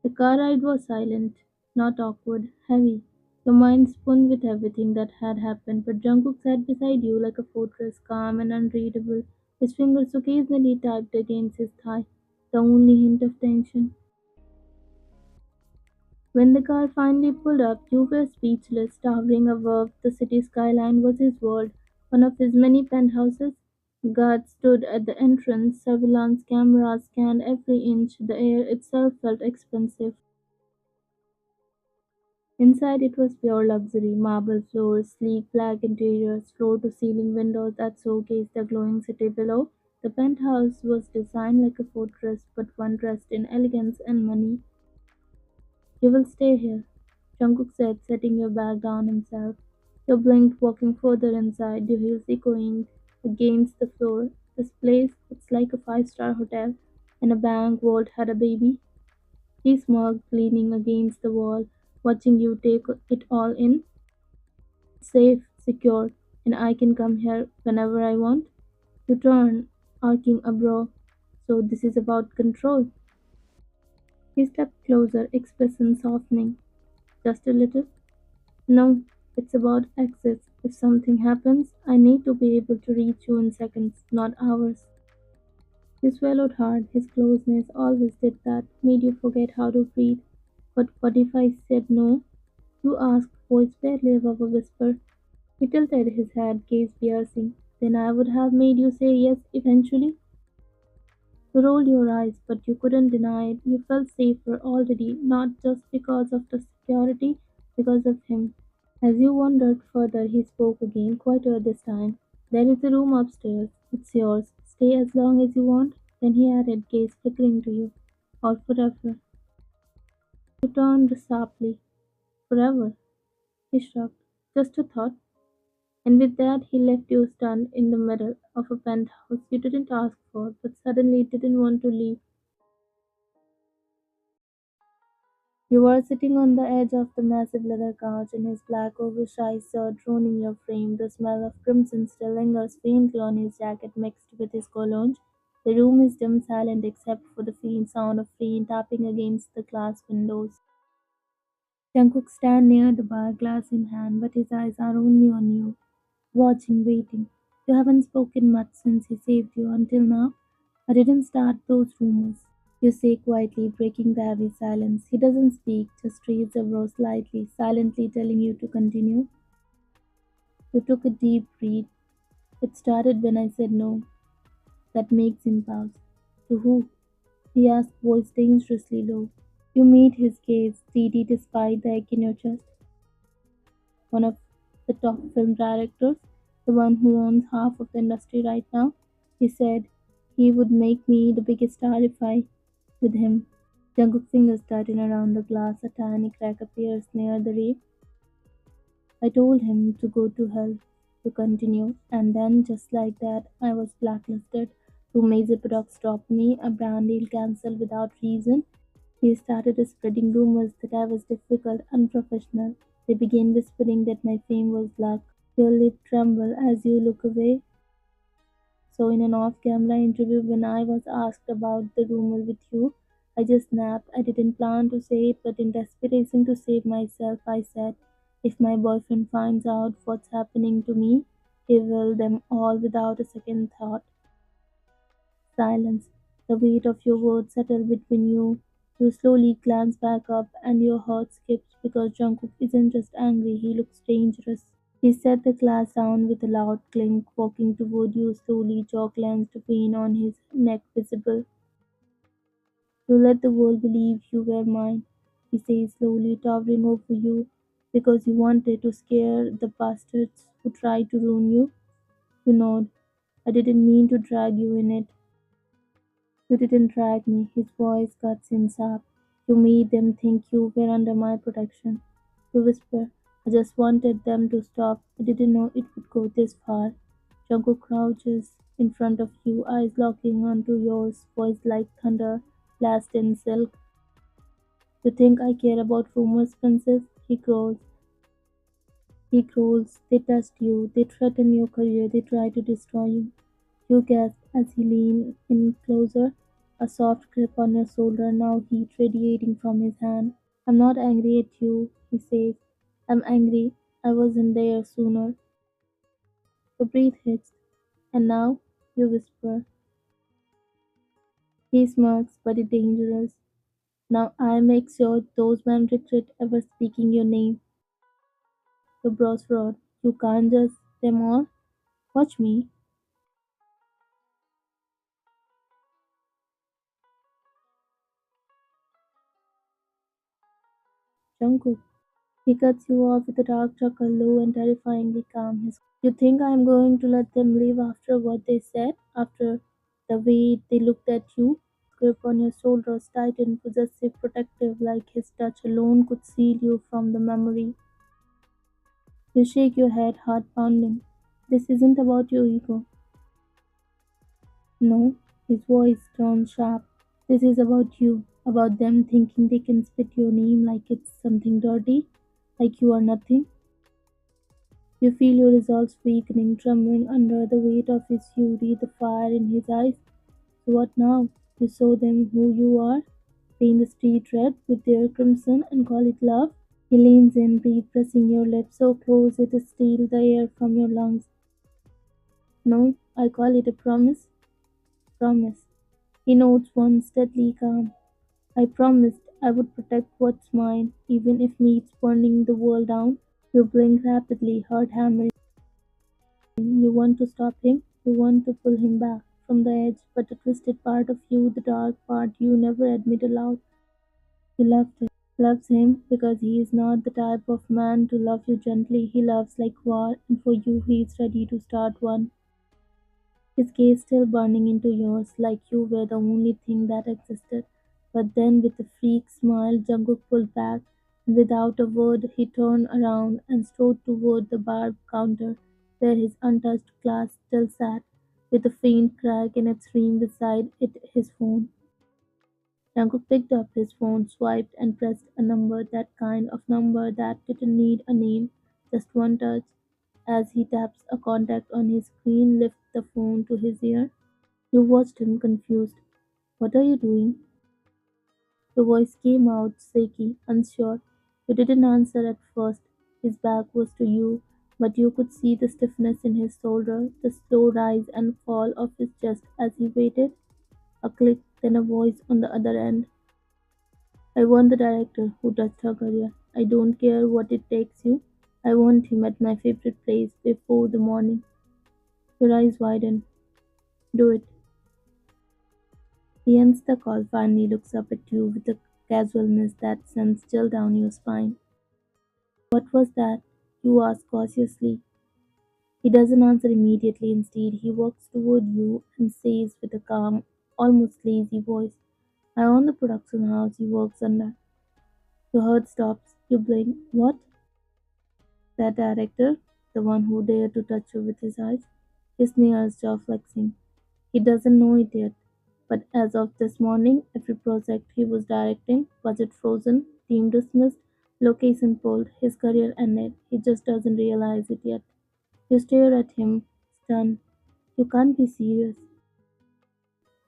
The car ride was silent, not awkward, heavy. Your mind spun with everything that had happened, but Jungkook sat beside you like a fortress, calm and unreadable. His fingers occasionally tapped against his thigh, the only hint of tension. When the car finally pulled up, you were speechless. Towering above the city skyline was his world, one of his many penthouses. Guards stood at the entrance, surveillance cameras scanned every inch. The air itself felt expensive. Inside it was pure luxury, marble floors, sleek black interiors, floor-to-ceiling windows that showcased the glowing city below. The penthouse was designed like a fortress, but one dressed in elegance and money. "You will stay here," Jungkook said, setting your bag down himself. You blinked, walking further inside, your heels echoing against the floor. "This place, it's like a five-star hotel, and a bank vault had a baby." He smirked, leaning against the wall, watching you take it all in. "Safe, secure, and I can come here whenever I want." You turned, arcing a brow. "So this is about control." He stepped closer, expression softening. "Just a little." "No, it's about access. If something happens, I need to be able to reach you in seconds, not hours." He swallowed hard. His closeness always did that, made you forget how to breathe. "But what if I said no?" you asked, voice barely above a whisper. He tilted his head, gaze piercing. "Then I would have made you say yes eventually." You rolled your eyes, but you couldn't deny it. You felt safer already, not just because of the security, because of him. As you wandered further, he spoke again, quieter this time. "There is a room upstairs. It's yours. Stay as long as you want." Then he added, gaze flickering to you. "Or forever." You turned sharply. "Forever?" He shrugged. "Just a thought." And with that, he left you stunned in the middle of a penthouse you didn't ask for, but suddenly didn't want to leave. You were sitting on the edge of the massive leather couch in his black oversized shirt droning your frame. The smell of crimson still lingers faintly on his jacket mixed with his cologne. The room is dim silent except for the faint sound of rain tapping against the glass windows. Jungkook stands near the bar, glass in hand, but his eyes are only on you, watching, waiting. You haven't spoken much since he saved you until now. I didn't start those rumors. You say quietly, breaking the heavy silence. He doesn't speak, just raises a brow slightly, silently telling you to continue. You took a deep breath. "It started when I said no." That makes him pause. "To who?" he asked, voice dangerously low. You meet his gaze, steady despite the ache in your chest. "One of the top film directors, the one who owns half of the industry right now. He said he would make me the biggest star if I with him." Jungkook's fingers tighten around the glass, a tiny crack appears near the reef. "I told him to go to hell," to continue, "and then just like that I was blacklisted. Two major products dropped me, a brand deal cancelled without reason. He started spreading rumors that I was difficult, unprofessional. They began whispering that my fame was luck." Your lip tremble as you look away. So in an off-camera interview when I was asked about the rumor with you, I just snapped. I didn't plan to say it, but in desperation to save myself, I said, "If my boyfriend finds out what's happening to me, he will them all without a second thought." Silence. The weight of your words settled between you. You slowly glance back up and your heart skips because Jungkook isn't just angry, he looks dangerous. He set the glass down with a loud clink, walking toward you slowly, jaw clenched, vein on his neck visible. "You let the world believe you were mine," he says slowly, towering over you, "because you wanted to scare the bastards who tried to ruin you." You nod. "I didn't mean to drag you in it." "You didn't drag me," his voice cuts in sharp. "You made them think you were under my protection." You whisper, "I just wanted them to stop. I didn't know it would go this far." Jungkook crouches in front of you, eyes locking onto yours, voice like thunder, last in silk. "You think I care about rumors, princess?" He growls. He growls. "They test you. They threaten your career. They try to destroy you." You gasp as he leans in closer. A soft grip on your shoulder, now heat radiating from his hand. I'm not angry at you, he says. I'm angry I wasn't there sooner. Your breath hits, and now you whisper. He smirks, but it's dangerous. Now I make sure those men regret ever speaking your name. The bros roar. You can't just them all. Watch me, Jungkook. He cuts you off with a dark chuckle, low and terrifyingly calm. You think I'm going to let them leave after what they said? After the way they looked at you? Grip on your shoulders, tight and possessive, protective, like his touch alone could seal you from the memory. You shake your head, heart pounding. This isn't about your ego. No, his voice turns sharp. This is about you, about them thinking they can spit your name like it's something dirty, like you are nothing. You feel your resolve weakening, trembling under the weight of his fury, the fire in his eyes. So what now? You show them who you are, paint the street red with their crimson and call it love? He leans in, breath pressing your lips so close it steals the air from your lungs. No, I call it a promise. Promise. He nods once, deadly calm. I promised I would protect what's mine, even if means burning the world down. You blink rapidly, heart hammering. You want to stop him, you want to pull him back from the edge, but the twisted part of you, the dark part you never admit aloud, you loved him. Loves him because he is not the type of man to love you gently. He loves like war, and for you he is ready to start one. His gaze still burning into yours, like you were the only thing that existed. But then, with a freak smile, Jungkook pulled back, and without a word, he turned around and strode toward the bar counter, where his untouched glass still sat, with a faint crack in its rim beside it his phone. Jungkook picked up his phone, swiped, and pressed a number, that kind of number that didn't need a name, just one touch. As he taps a contact on his screen, lifts the phone to his ear. You watched him confused. What are you doing? The voice came out, shaky, unsure. You didn't answer at first. His back was to you, but you could see the stiffness in his shoulder, the slow rise and fall of his chest as he waited. A click, then a voice on the other end. I want the director who touched her career. I don't care what it takes you. I want him at my favorite place before the morning. Your eyes widen. Do it. He ends the call, finally looks up at you with a casualness that sends chill down your spine. What was that? You ask cautiously. He doesn't answer immediately. Instead, he walks toward you and says with a calm, almost lazy voice, I own the production house he works under. Your heart stops. You blink. What? That director? The one who dared to touch you with his eyes? He sneers, jaw flexing. He doesn't know it yet, but as of this morning, every project he was directing, budget frozen, team dismissed, location pulled, his career ended. He just doesn't realize it yet. You stare at him, stunned. You can't be serious.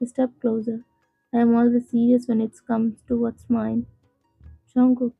You step closer. I am always serious when it comes to what's mine. Jungkook,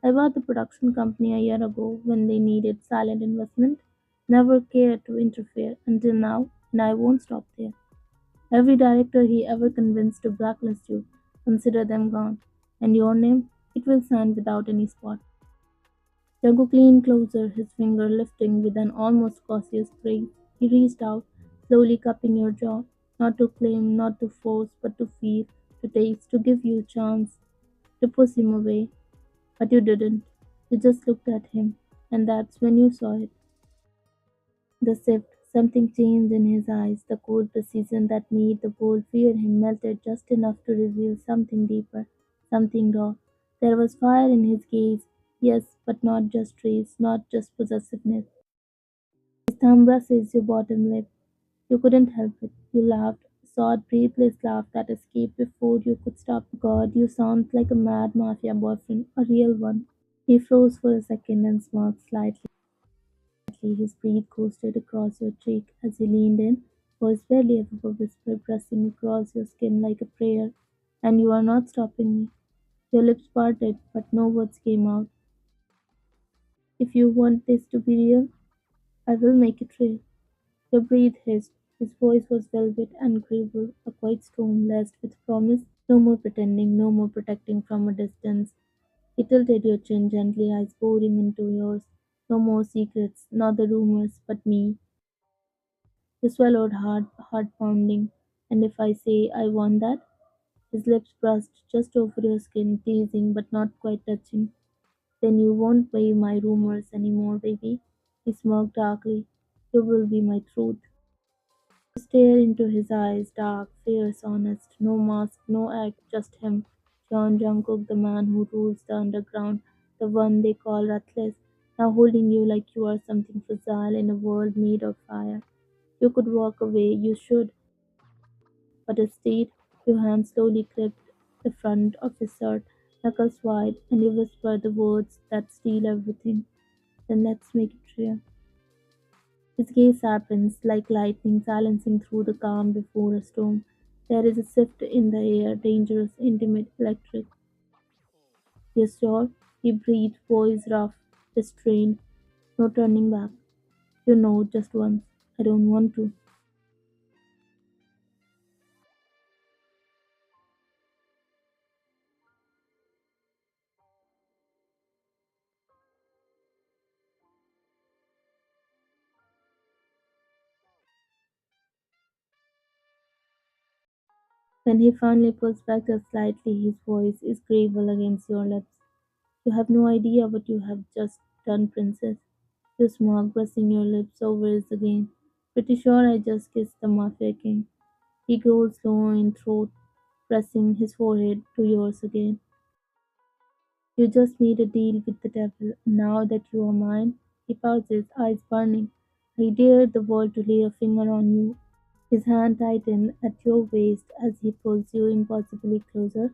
I bought the production company a year ago when they needed silent investment. Never cared to interfere until now, and I won't stop there. Every director he ever convinced to blacklist you, consider them gone. And your name? It will sign without any spot. Jungkook leaned closer, his finger lifting with an almost cautious grace. He reached out, slowly cupping your jaw, not to claim, not to force, but to feel, to taste, to give you a chance, to push him away. But you didn't. You just looked at him, and that's when you saw it. The shift, something changed in his eyes, the cold precision that made the bold fear him melted just enough to reveal something deeper, something raw. There was fire in his gaze, yes, but not just rage, not just possessiveness. His thumb brushes your bottom lip. You couldn't help it. You laughed, a short, breathless laugh that escaped before you could stop. God, you sound like a mad mafia boyfriend, a real one. He froze for a second and smirked slightly. His breath coasted across your cheek as he leaned in. Voice barely ever whisper, pressing across your skin like a prayer. And you are not stopping me. Your lips parted, but no words came out. If you want this to be real, I will make it real. Your breath hissed. His voice was velvet and gravel, a quiet storm laced with promise. No more pretending, no more protecting from a distance. He tilted your chin gently, eyes boring into yours. No more secrets, not the rumors, but me. You swallowed hard, heart pounding. And if I say I want that? His lips brushed just over your skin, teasing but not quite touching. Then you won't be my rumors anymore, baby. He smirked darkly. You will be my truth. You stare into his eyes, dark, fierce, honest. No mask, no act, just him. John Jungkook, the man who rules the underground, the one they call Ruthless, now holding you like you are something fragile in a world made of fire. You could walk away, you should, but instead your hand slowly gripped the front of his shirt, knuckles wide, and you whisper the words that steal everything. Then let's make it real. His gaze happens like lightning silencing through the calm before a storm. There is a shift in the air, dangerous, intimate, electric. Yes, sure. He breathed, voice rough, restrained. No turning back. You know, just once. I don't want to. Then he finally pulls back just slightly. His voice is gravel against your lips. You have no idea what you have just done, princess. You smirk, pressing your lips over his again. Pretty sure I just kissed the Mafia King. He growls low in throat, pressing his forehead to yours again. You just made a deal with the devil, and now that you are mine, he pauses, eyes burning. I dare the world to lay a finger on you. His hand tightens at your waist as he pulls you impossibly closer.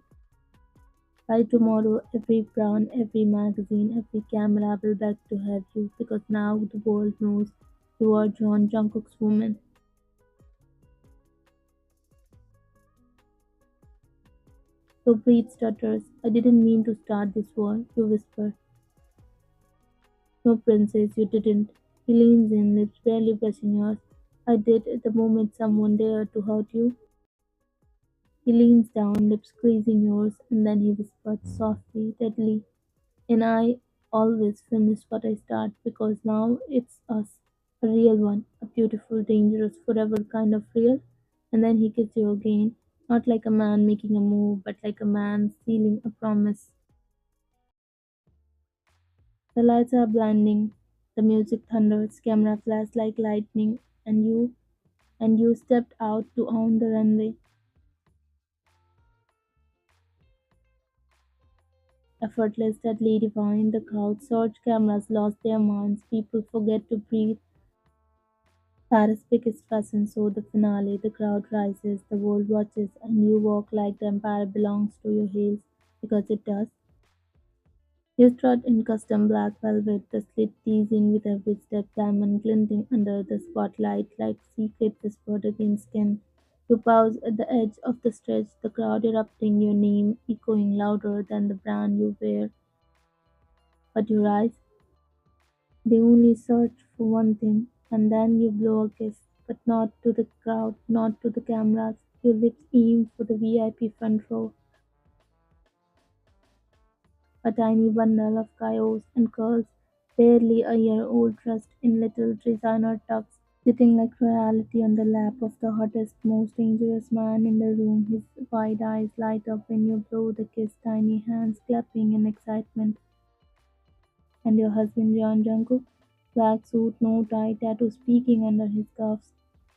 By tomorrow, every brand, every magazine, every camera will beg to have you because now the world knows you are John Jungkook's woman. Your breath stutters. I didn't mean to start this war, you whisper. No, princess, you didn't. He leans in, lips barely brushing yours. I did at the moment someone dared to hurt you. He leans down, lips squeezing yours, and then he whispered softly, deadly, and I always finish what I start because now it's us. A real one, a beautiful, dangerous, forever kind of real. And then he kisses you again, not like a man making a move, but like a man sealing a promise. The lights are blinding, the music thunders, camera flashes like lightning, and you stepped out to on the runway. Effortless, deadly, divine. The crowd surged, cameras lost their minds, people forget to breathe. Paris' biggest fashion show, the finale. The crowd rises, the world watches, and you walk like the empire belongs to your heels, because it does. You strut in custom black velvet, the slit teasing with every step, diamond glinting under the spotlight like secret whispered against skin. You pause at the edge of the stretch, the crowd erupting your name, echoing louder than the brand you wear. But your eyes, they only search for one thing, and then you blow a kiss, but not to the crowd, not to the cameras. Your lips aim for the VIP front row, a tiny bundle of chaos and curls, barely a year old, dressed in little designer tucks, sitting like royalty on the lap of the hottest, most dangerous man in the room. His wide eyes light up when you blow the kiss, tiny hands clapping in excitement. And your husband John Jungkook, black suit, no tie, tattoo speaking under his cuffs.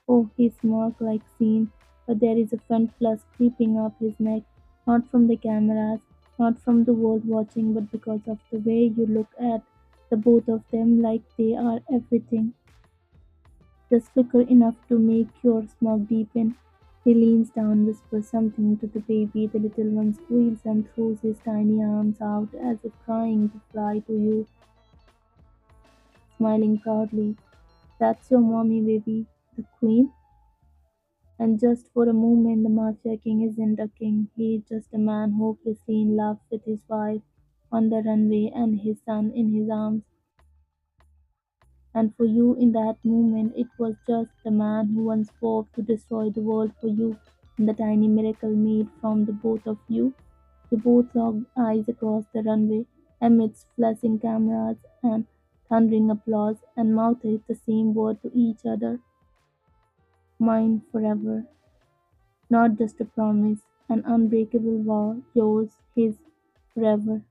Oh, he smirked like scene, but there is a front flush creeping up his neck, not from the cameras, not from the world watching, but because of the way you look at the both of them like they are everything. Just flicker enough to make your smirk deepen. He leans down, whispers something to the baby. The little one squeals and throws his tiny arms out as if trying to fly to you, smiling proudly. That's your mommy, baby, the queen. And just for a moment, the Mafia King isn't a king. He is just a man hopelessly in love with his wife on the runway and his son in his arms. And for you in that moment, it was just the man who once vowed to destroy the world for you. And the tiny miracle made from the both of you. You both locked eyes across the runway amidst flashing cameras and thundering applause and mouthed the same word to each other: mine forever. Not just a promise, an unbreakable vow, yours, his, forever.